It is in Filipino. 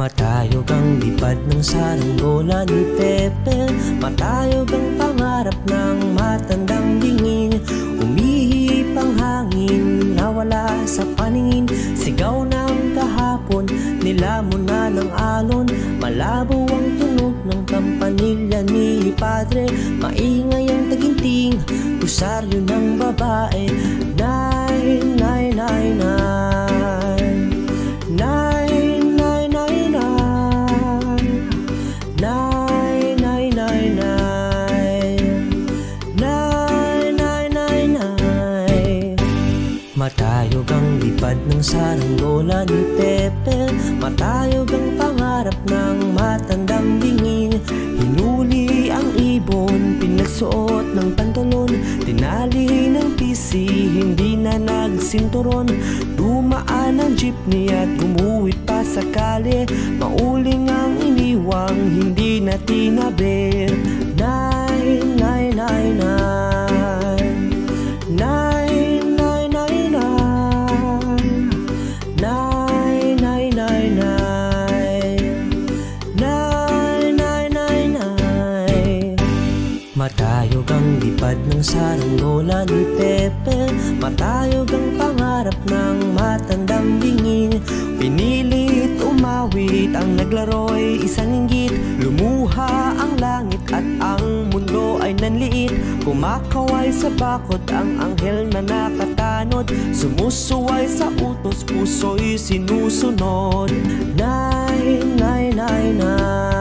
Matayog ang lipad ng saranggola ni Pepe, matayog ang pangarap ng matandang dingin. Umihip ang hangin, nawala sa paningin, sigaw ng kahapon, nilamon na ng alon. Malabo ang tunog ng kampanilya ni Padre, maingay ang taginting, pusaryo ng babae. Nine, nine, nine, nine, nine. Matayog ang lipad ng saranggola ni Pepe, matayog ang pangarap ng matandang dingin. Hinuli ang ibon, pinagsuot ng pantalon, tinali ng pisi, hindi na nagsinturon. Dumaan ang jeepney at gumuhit pa sa kalye, mauling ang iniwang, hindi na tinabi. Nine, nine, nine, nine, nine. Matayog ang lipad ng saranggola ni Pepe, matayog ang pangarap ng matandang dingin. Pinilit umawit, ang naglaro'y isang inggit, lumuha ang langit at ang mundo ay nanliit. Kumakaway sa bakod ang anghel na nakatanod, sumusuway sa utos, puso'y sinusunod. Nine, nine, nine, nine.